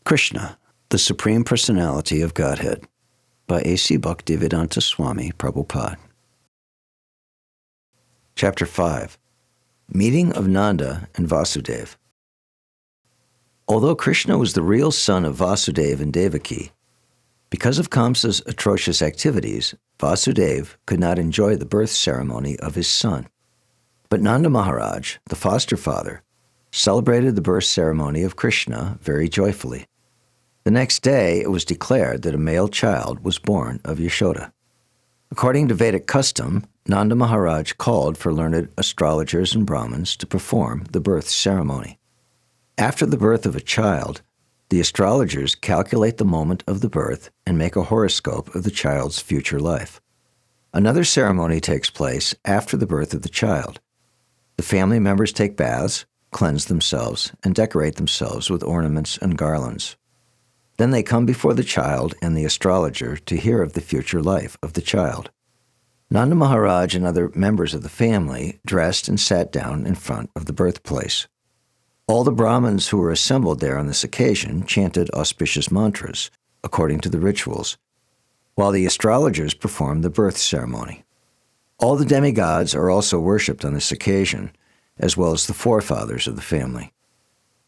Krishna, the Supreme Personality of Godhead, by A.C. Bhaktivedanta Swami, Prabhupāda. Chapter 5. Meeting of Nanda and Vasudeva. Although Krishna was the real son of Vasudeva and Devaki, because of Kamsa's atrocious activities, Vasudeva could not enjoy the birth ceremony of his son. But Nanda Maharaj, the foster father, celebrated the birth ceremony of Krishna very joyfully. The next day, it was declared that a male child was born of Yashoda. According to Vedic custom, Nanda Maharaj called for learned astrologers and Brahmins to perform the birth ceremony. After the birth of a child, the astrologers calculate the moment of the birth and make a horoscope of the child's future life. Another ceremony takes place after the birth of the child. The family members take baths, cleanse themselves, and decorate themselves with ornaments and garlands. Then they come before the child and the astrologer to hear of the future life of the child. Nanda Maharaj and other members of the family dressed and sat down in front of the birthplace. All the Brahmins who were assembled there on this occasion chanted auspicious mantras, according to the rituals, while the astrologers performed the birth ceremony. All the demigods are also worshipped on this occasion, as well as the forefathers of the family.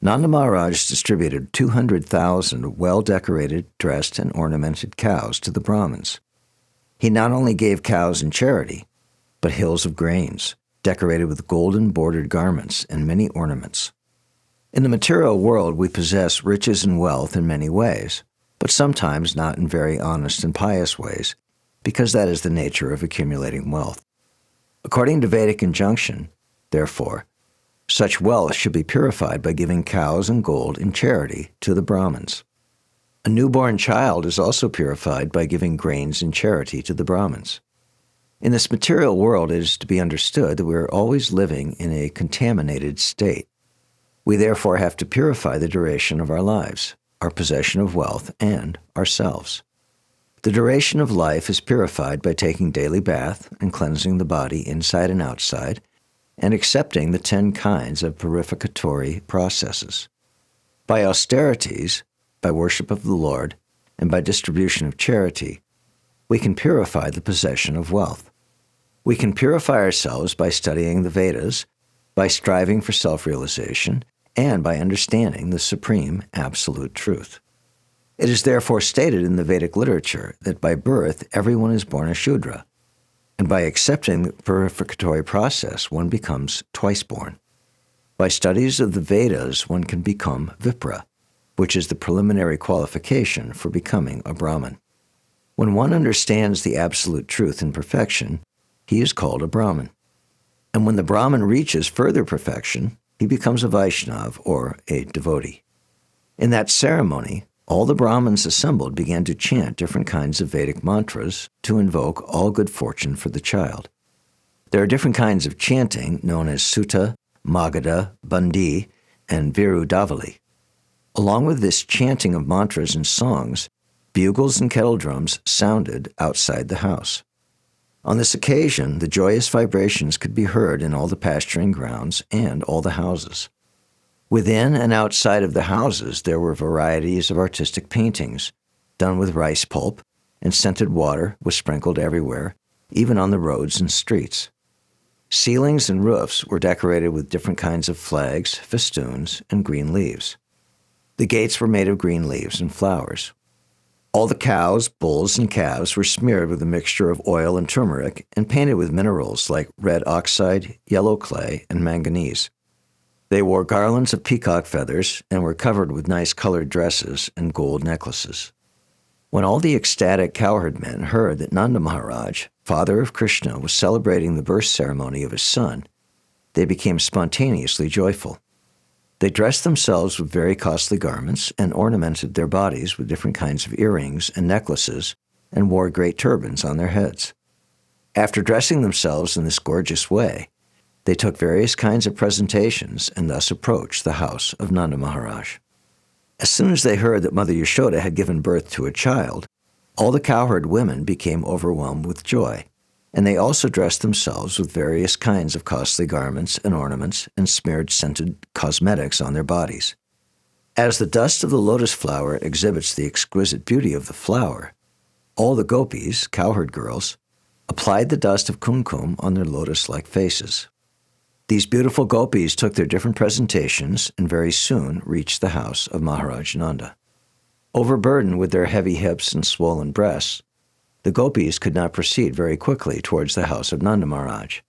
Nanda Maharaj distributed 200,000 well-decorated, dressed, and ornamented cows to the Brahmins. He not only gave cows in charity, but hills of grains, decorated with golden bordered garments and many ornaments. In the material world, we possess riches and wealth in many ways, but sometimes not in very honest and pious ways, because that is the nature of accumulating wealth. According to Vedic injunction, therefore, such wealth should be purified by giving cows and gold in charity to the Brahmins. A newborn child is also purified by giving grains in charity to the Brahmins. In this material world, it is to be understood that we are always living in a contaminated state. We therefore have to purify the duration of our lives, our possession of wealth, and ourselves. The duration of life is purified by taking daily bath and cleansing the body inside and outside, and accepting the 10 kinds of purificatory processes. By austerities, by worship of the Lord, and by distribution of charity, we can purify the possession of wealth. We can purify ourselves by studying the Vedas, by striving for self-realization, and by understanding the supreme absolute truth. It is therefore stated in the Vedic literature that by birth everyone is born a Shudra, and by accepting the purificatory process one becomes twice born. By studies of the Vedas one can become Vipra, which is the preliminary qualification for becoming a Brahmin. When one understands the absolute truth in perfection, he is called a Brahmin. And when the Brahmin reaches further perfection, he becomes a Vaishnava, or a devotee. In that ceremony, all the Brahmins assembled began to chant different kinds of Vedic mantras to invoke all good fortune for the child. There are different kinds of chanting known as Sutta, Magadha, Bandi, and Virudavali. Along with this chanting of mantras and songs, bugles and kettle drums sounded outside the house. On this occasion, the joyous vibrations could be heard in all the pasturing grounds and all the houses. Within and outside of the houses, there were varieties of artistic paintings, done with rice pulp, and scented water was sprinkled everywhere, even on the roads and streets. Ceilings and roofs were decorated with different kinds of flags, festoons, and green leaves. The gates were made of green leaves and flowers. All the cows, bulls, and calves were smeared with a mixture of oil and turmeric and painted with minerals like red oxide, yellow clay, and manganese. They wore garlands of peacock feathers and were covered with nice colored dresses and gold necklaces. When all the ecstatic cowherd men heard that Nanda Maharaj, father of Krishna, was celebrating the birth ceremony of his son, they became spontaneously joyful. They dressed themselves with very costly garments and ornamented their bodies with different kinds of earrings and necklaces and wore great turbans on their heads. After dressing themselves in this gorgeous way, they took various kinds of presentations and thus approached the house of Nanda Maharaj. As soon as they heard that Mother Yashoda had given birth to a child, all the cowherd women became overwhelmed with joy, and they also dressed themselves with various kinds of costly garments and ornaments and smeared scented cosmetics on their bodies. As the dust of the lotus flower exhibits the exquisite beauty of the flower, all the gopis, cowherd girls, applied the dust of kumkum on their lotus-like faces. These beautiful gopis took their different presentations and very soon reached the house of Maharaj Nanda. Overburdened with their heavy hips and swollen breasts, the gopis could not proceed very quickly towards the house of Nanda Maharaj.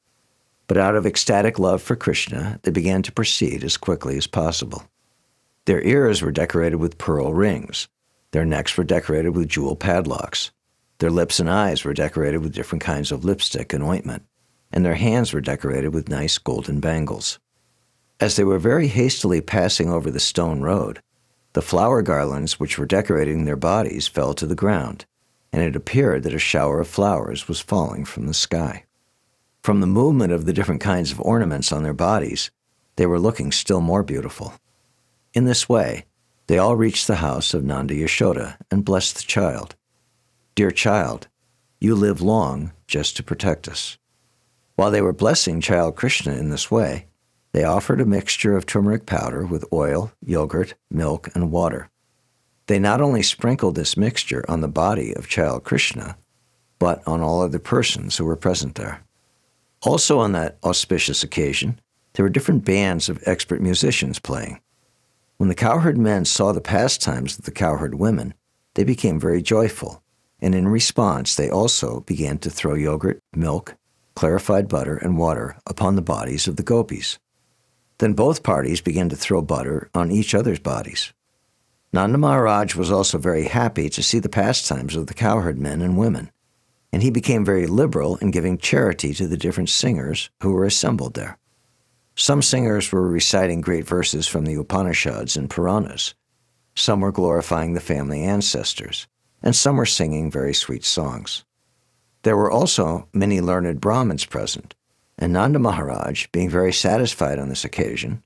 But out of ecstatic love for Krishna, they began to proceed as quickly as possible. Their ears were decorated with pearl rings. Their necks were decorated with jewel padlocks. Their lips and eyes were decorated with different kinds of lipstick and ointment, and their hands were decorated with nice golden bangles. As they were very hastily passing over the stone road, the flower garlands which were decorating their bodies fell to the ground, and it appeared that a shower of flowers was falling from the sky. From the movement of the different kinds of ornaments on their bodies, they were looking still more beautiful. In this way, they all reached the house of Nanda Yashoda and blessed the child. "Dear child, you live long just to protect us." While they were blessing child Krishna in this way, they offered a mixture of turmeric powder with oil, yogurt, milk, and water. They not only sprinkled this mixture on the body of child Krishna, but on all other persons who were present there. Also on that auspicious occasion, there were different bands of expert musicians playing. When the cowherd men saw the pastimes of the cowherd women, they became very joyful, and in response they also began to throw yogurt, milk, clarified butter, and water upon the bodies of the gopis. Then both parties began to throw butter on each other's bodies. Nanda Maharaj was also very happy to see the pastimes of the cowherd men and women, and he became very liberal in giving charity to the different singers who were assembled there. Some singers were reciting great verses from the Upanishads and Puranas. Some were glorifying the family ancestors, and some were singing very sweet songs. There were also many learned Brahmins present, and Nanda Maharaj, being very satisfied on this occasion,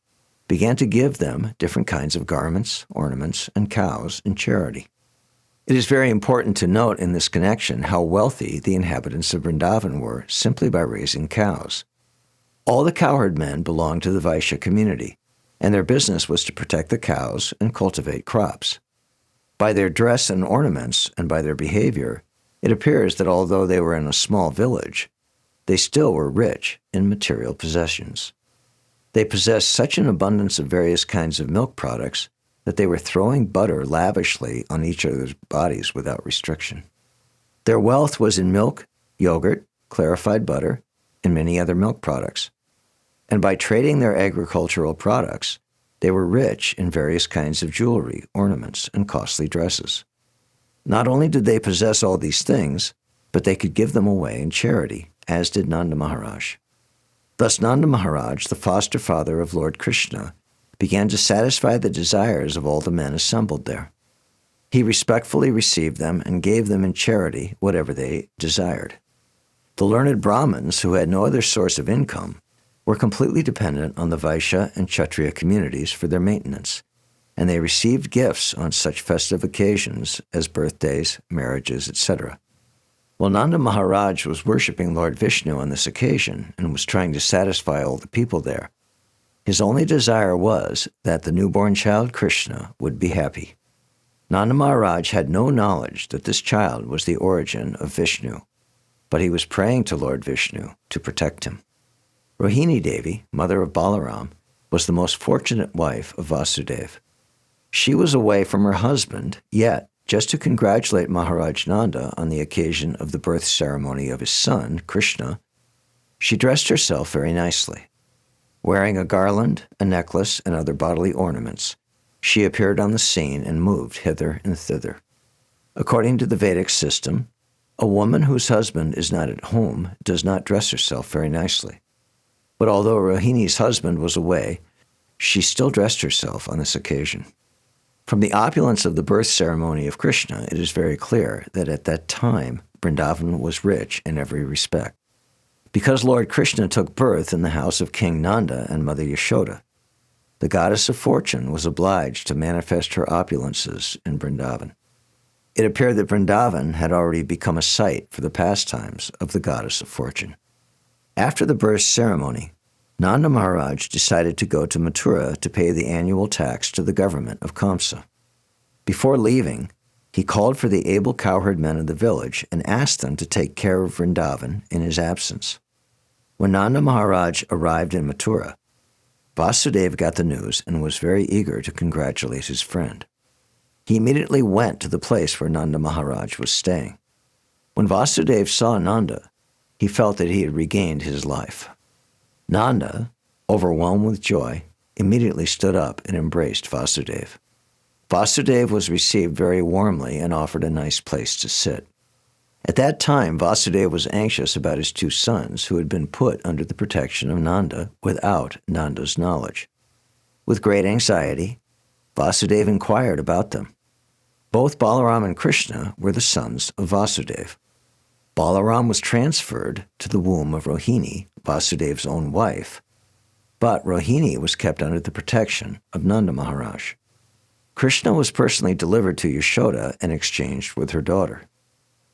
began to give them different kinds of garments, ornaments, and cows in charity. It is very important to note in this connection how wealthy the inhabitants of Vrindavan were simply by raising cows. All the cowherd men belonged to the Vaishya community, and their business was to protect the cows and cultivate crops. By their dress and ornaments, and by their behavior, it appears that although they were in a small village, they still were rich in material possessions. They possessed such an abundance of various kinds of milk products that they were throwing butter lavishly on each other's bodies without restriction. Their wealth was in milk, yogurt, clarified butter, and many other milk products. And by trading their agricultural products, they were rich in various kinds of jewelry, ornaments, and costly dresses. Not only did they possess all these things, but they could give them away in charity, as did Nanda Maharaj. Thus Nanda Maharaj, the foster father of Lord Krishna, began to satisfy the desires of all the men assembled there. He respectfully received them and gave them in charity whatever they desired. The learned Brahmins, who had no other source of income, were completely dependent on the Vaishya and Kshatriya communities for their maintenance, and they received gifts on such festive occasions as birthdays, marriages, etc. While Nanda Maharaj was worshipping Lord Vishnu on this occasion and was trying to satisfy all the people there, his only desire was that the newborn child Krishna would be happy. Nanda Maharaj had no knowledge that this child was the origin of Vishnu, but he was praying to Lord Vishnu to protect him. Rohini Devi, mother of Balaram, was the most fortunate wife of Vasudeva. She was away from her husband, yet, just to congratulate Maharaj Nanda on the occasion of the birth ceremony of his son, Krishna, she dressed herself very nicely. Wearing a garland, a necklace, and other bodily ornaments, she appeared on the scene and moved hither and thither. According to the Vedic system, a woman whose husband is not at home does not dress herself very nicely. But although Rohini's husband was away, she still dressed herself on this occasion. From the opulence of the birth ceremony of Krishna, it is very clear that at that time, Vrindavan was rich in every respect. Because Lord Krishna took birth in the house of King Nanda and Mother Yashoda, the goddess of fortune was obliged to manifest her opulences in Vrindavan. It appeared that Vrindavan had already become a site for the pastimes of the goddess of fortune. After the birth ceremony, Nanda Maharaj decided to go to Mathura to pay the annual tax to the government of Kamsa. Before leaving, he called for the able cowherd men of the village and asked them to take care of Vrindavan in his absence. When Nanda Maharaj arrived in Mathura, Vasudeva got the news and was very eager to congratulate his friend. He immediately went to the place where Nanda Maharaj was staying. When Vasudeva saw Nanda, he felt that he had regained his life. Nanda, overwhelmed with joy, immediately stood up and embraced Vasudeva. Vasudeva was received very warmly and offered a nice place to sit. At that time, Vasudeva was anxious about his two sons who had been put under the protection of Nanda without Nanda's knowledge. With great anxiety, Vasudeva inquired about them. Both Balaram and Krishna were the sons of Vasudeva. Balaram was transferred to the womb of Rohini, Vasudeva's own wife, but Rohini was kept under the protection of Nanda Maharaj. Krishna was personally delivered to Yashoda and exchanged with her daughter.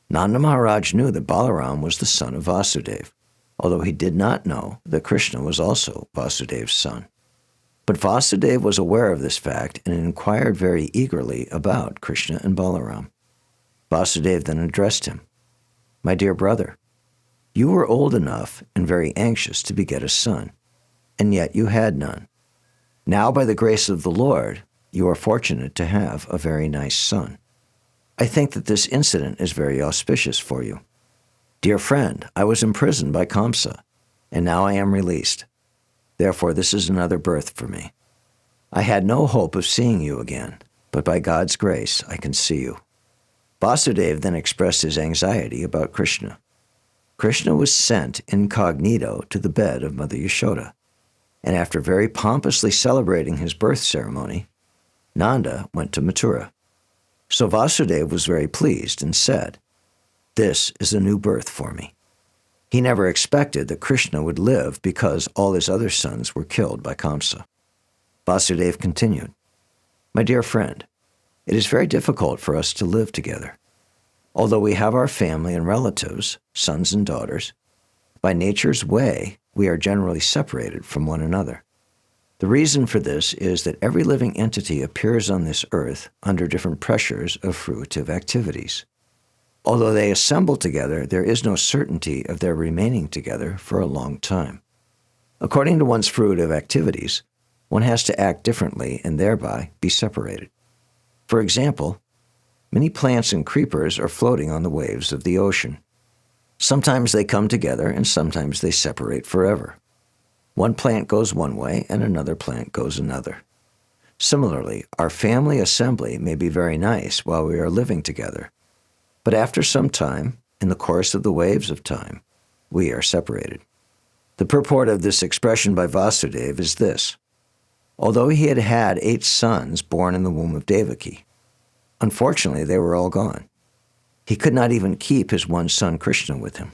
Nanda Maharaj knew that Balaram was the son of Vasudeva, although he did not know that Krishna was also Vasudeva's son. But Vasudeva was aware of this fact and inquired very eagerly about Krishna and Balaram. Vasudeva then addressed him, "My dear brother, you were old enough and very anxious to beget a son, and yet you had none. Now, by the grace of the Lord, you are fortunate to have a very nice son. I think that this incident is very auspicious for you. Dear friend, I was imprisoned by Kamsa, and now I am released. Therefore, this is another birth for me. I had no hope of seeing you again, but by God's grace, I can see you." Vasudeva then expressed his anxiety about Krishna. Krishna was sent incognito to the bed of Mother Yashoda, and after very pompously celebrating his birth ceremony, Nanda went to Mathura. So Vasudeva was very pleased and said, "This is a new birth for me." He never expected that Krishna would live because all his other sons were killed by Kamsa. Vasudeva continued, "My dear friend, it is very difficult for us to live together. Although we have our family and relatives, sons and daughters, by nature's way, we are generally separated from one another. The reason for this is that every living entity appears on this earth under different pressures of fruitive activities. Although they assemble together, there is no certainty of their remaining together for a long time. According to one's fruitive activities, one has to act differently and thereby be separated. For example, many plants and creepers are floating on the waves of the ocean. Sometimes they come together and sometimes they separate forever. One plant goes one way and another plant goes another. Similarly, our family assembly may be very nice while we are living together, but after some time, in the course of the waves of time, we are separated." The purport of this expression by Vasudeva is this: although he had had 8 sons born in the womb of Devaki, unfortunately they were all gone. He could not even keep his one son Krishna with him.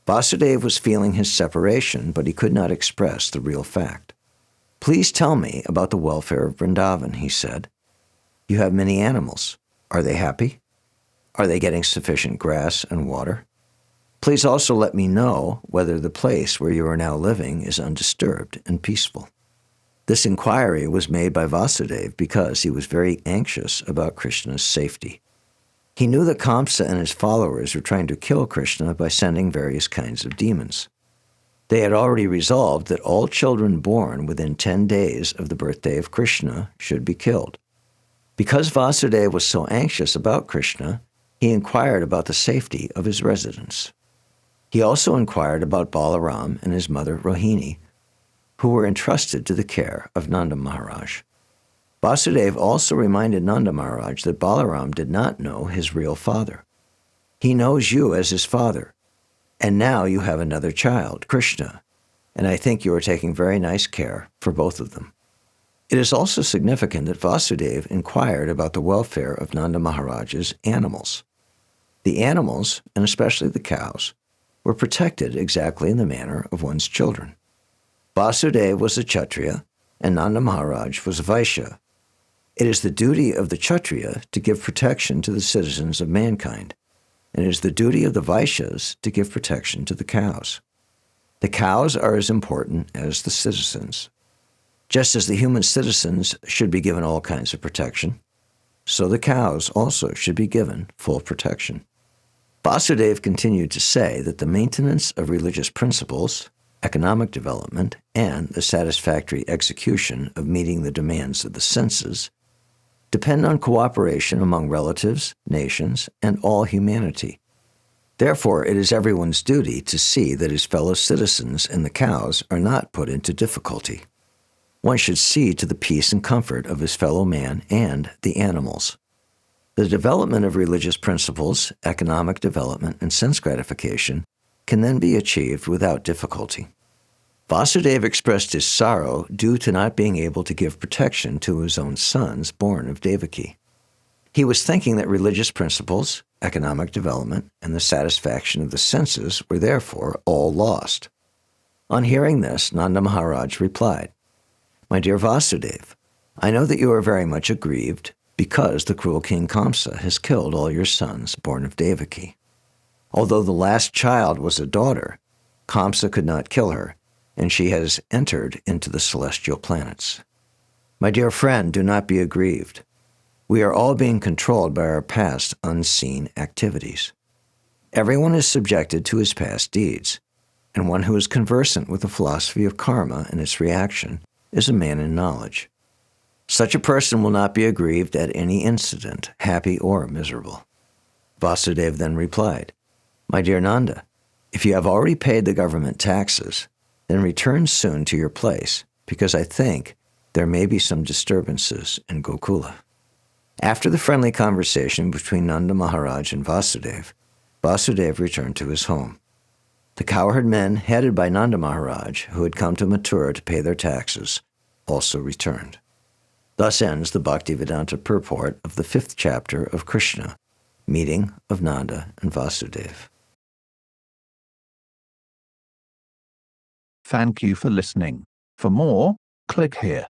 Vasudeva was feeling his separation, but he could not express the real fact. "Please tell me about the welfare of Vrindavan," he said. "You have many animals. Are they happy? Are they getting sufficient grass and water? Please also let me know whether the place where you are now living is undisturbed and peaceful." This inquiry was made by Vasudeva because he was very anxious about Krishna's safety. He knew that Kamsa and his followers were trying to kill Krishna by sending various kinds of demons. They had already resolved that all children born within 10 days of the birthday of Krishna should be killed. Because Vasudeva was so anxious about Krishna, he inquired about the safety of his residents. He also inquired about Balaram and his mother Rohini, who were entrusted to the care of Nanda Maharaj. Vasudeva also reminded Nanda Maharaj that Balaram did not know his real father. "He knows you as his father, and now you have another child, Krishna, and I think you are taking very nice care for both of them." It is also significant that Vasudeva inquired about the welfare of Nanda Maharaj's animals. The animals, and especially the cows, were protected exactly in the manner of one's children. Vasudeva was a Kshatriya, and Nanda Maharaj was a Vaishya. It is the duty of the Kshatriya to give protection to the citizens of mankind, and it is the duty of the Vaishyas to give protection to the cows. The cows are as important as the citizens. Just as the human citizens should be given all kinds of protection, so the cows also should be given full protection. Vasudeva continued to say that the maintenance of religious principles, economic development, and the satisfactory execution of meeting the demands of the senses depend on cooperation among relatives, nations, and all humanity. Therefore, it is everyone's duty to see that his fellow citizens and the cows are not put into difficulty. One should see to the peace and comfort of his fellow man and the animals. The development of religious principles, economic development, and sense gratification can then be achieved without difficulty. Vasudeva expressed his sorrow due to not being able to give protection to his own sons born of Devaki. He was thinking that religious principles, economic development, and the satisfaction of the senses were therefore all lost. On hearing this, Nanda Maharaj replied, "My dear Vasudeva, I know that you are very much aggrieved because the cruel king Kamsa has killed all your sons born of Devaki. Although the last child was a daughter, Kamsa could not kill her, and she has entered into the celestial planets. My dear friend, do not be aggrieved. We are all being controlled by our past unseen activities. Everyone is subjected to his past deeds, and one who is conversant with the philosophy of karma and its reaction is a man in knowledge. Such a person will not be aggrieved at any incident, happy or miserable." Vasudeva then replied, "My dear Nanda, if you have already paid the government taxes, then return soon to your place, because I think there may be some disturbances in Gokula." After the friendly conversation between Nanda Maharaj and Vasudeva, Vasudeva returned to his home. The cowherd men, headed by Nanda Maharaj, who had come to Mathura to pay their taxes, also returned. Thus ends the Bhaktivedanta purport of the 5th chapter of Kṛṣṇa, Meeting of Nanda and Vasudeva. Thank you for listening. For more, click here.